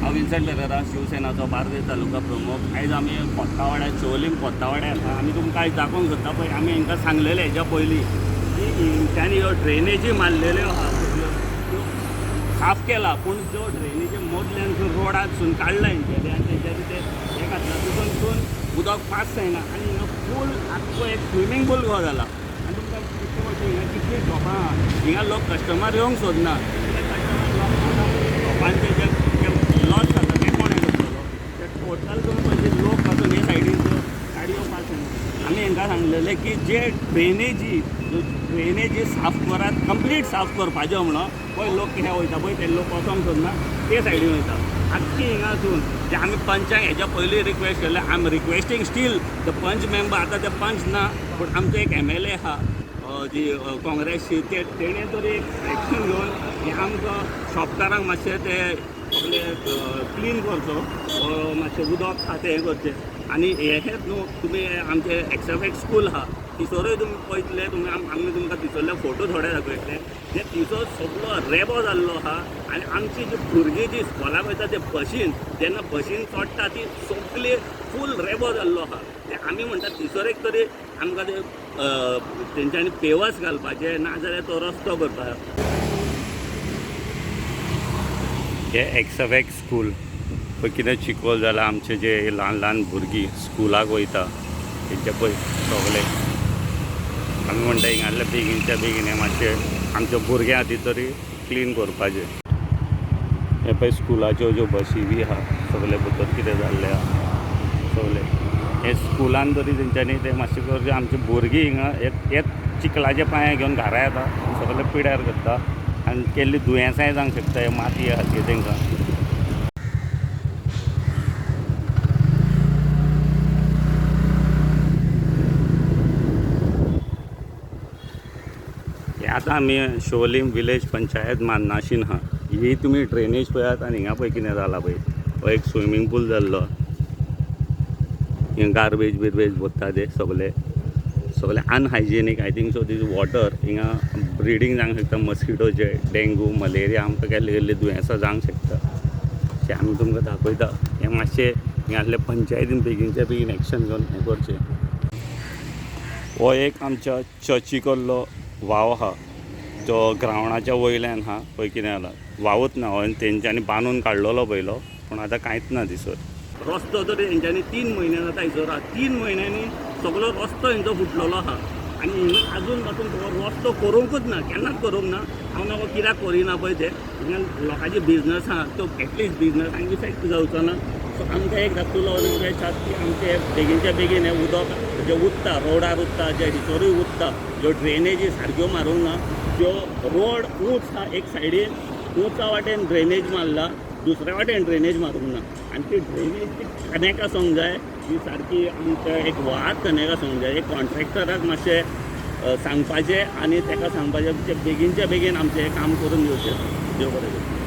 हांव विन्संट पेरेरा शिवसेनाचो बार्देस तालुका प्रमुख. आयज आमी कोत्तावाड्या शिवोलीम कोत्तावाड्या आसा आनी तुमकां आयज दाखोवंक सोदता पळय. आमी हांकां सांगलेलें हेज्या पयलीं की तेंच्यांनी ह्यो ड्रेनेजी मारलेल्यो आहा त्यो साफ केला, पूण त्यो ड्रेनेजी मदल्यानसून रोडासून काडला हेंच्यांनी आनी तेंच्यांनी ते हें घातला तितून उदक पास जायना आनी हिंगा पूल आख्खो एक स्विमींग पूल कहो जाला. आनी तुमकां दिसता पळय हिंगा कितलीं शॉपां आहा. हिंगा लोक कस्टमर येवंक सोदना. शॉपांचे जे लॉस जाता ते कोणें करतलो. ते टोटल तुमी पळय लोक पासून हे सायडीन गाडयो पास जायना. आमी हांकां सांगलेलें की जे ड्रेनेजी साफ करात, कंप्लीट साफ करपाच्यो म्हणून पळय लोक हे वयता पळय ते लोक वचोंक सोदना ते सायडीन वयता. आख्खी हिंगासून जे आमी पंचाक हेज्या पयलीं रिक्वेस्ट केल्लें. I am requesting steel the पंच मेंबर. आतां ते पंच ना पूण आमचो एक MLA आहा जी काँग्रेसची तेणें तरी एक एक्शन घेवन हें आमकां शॉपकारांक मातशें ते सगळे क्लीन करचो, मातशें उदक आहा तें हें करचें. आनी हेंच न्हू तुमी आमचे एक्सएफएक्स स्कूल आहा तिसोरय तुमी पळयतले. आमी तुमकां तिसोरले फोटो थोडे दाखयतले. ते तिसोर सगळो रेबो जाल्लो आहा आनी आमची जी भुरगीं जी स्कॉलाक वयता ते बशीन जेन्ना बशीन चडटा ती सगळी फूल रेबो जाल्लो आहा. ते आमी म्हणटा तिसोरेक तरी आमकां ते तेंच्यांनी पेवर्स घालपाचे, नाजाल्यार तो रस्तो करपाक. हे एक्सएफएक्स स्कूल पळय कितें चिकोल जाला. आमचे जे ल्हान ल्हान भुरगीं स्कुलाक वयता तेंचे पळय सगळे आमी म्हणटा हिंगासले बेगीनच्या बेगीन हें मातशें आमच्या भुरग्यां खातीर तरी क्लीन करपाचें. हे पळय स्कुलाच्यो ज्यो बसी बी आहा सगळे भितर कितें जाल्लें आहा सगळे. हे स्कुलान तरी तेंच्यांनी ते मातशें करचें. आमची भुरगीं हिंगा हेच चिखलाचे पांये घेवन घरा येता सगळे पिड्यार करता आनी केल्ली दुयेंसांय जावंक शकता हे मातये खातीर तेंकां. आतां आमी शिवोलीम विलेज पंचायत मान्नाशीन आहा. ही तुमी ड्रेनेज पळयात आनी हिंगा पळय कितें जालां पळय. हो एक स्विमींग पूल जाल्लो. हिंगा गार्बेज बिर्बेज भरता ते सगळे unhygienic. I think so this water हिंगा ब्रिडींग जावंक शकता मस्किटोचे, डेंगू, मलेरिया आमकां केल्ले केल्ले दुयेंसां जावंक शकता. ते आमी तुमकां दाखयता. हें मातशें हिंगासले पंचायतीन बेगीनच्या बेगीन एक्शन घेवन हें करचें. हो एक आमच्या चर्ची कडलो वाव आहा जो ग्रावंडाच्या वयल्यान आहा. पळय कितें जालां वावूच ना. हो तेंच्यांनी बांदून काडलेलो पयलो पूण आतां कांयच ना दिसत. रस्तो तरी तेंच्यांनी 3 म्हयने जाता हिसर आहा. 3 म्हयन्यांनी सगळो रस्तो हेंचो फुटलेलो आहा आनी हिंगा आजून पासून तो रस्तो करूंकूच ना, केन्नाच करूंक ना. हांव नाका कित्याक करिना पळय ते. हिंगा लोकांचे बिजनस आहा तो एटलिस्ट बिजनसांक इफेक्ट जावचो ना. सो आमकां एक धाकटुलो रिक्वेस्ट आसा की आमचे बेगीनच्या बेगीन हें उदक जे उरता रोडार उरता, जे हिसोरूय उरता, ज्यो ड्रेनेजी सारक्यो मारूंक ना, ज्यो रोड उंच आहा एक सायडीन उंचा वाटेन ड्रेनेज मारला, दुसऱ्या वाटेन ड्रेनेज मारूंक ना. आनी ती ड्रेनेज ती कनेक्ट आसूंक जाय. ती सारकी आमच्या एक वाद कनेक्ट आसूंक जाय. एक कॉन्ट्रॅक्टराक मातशें सांगपाचें आनी ताका सांगपाचें बेगीनच्या बेगीन आमचें हें काम करून घेवचें. देव बरें करूं.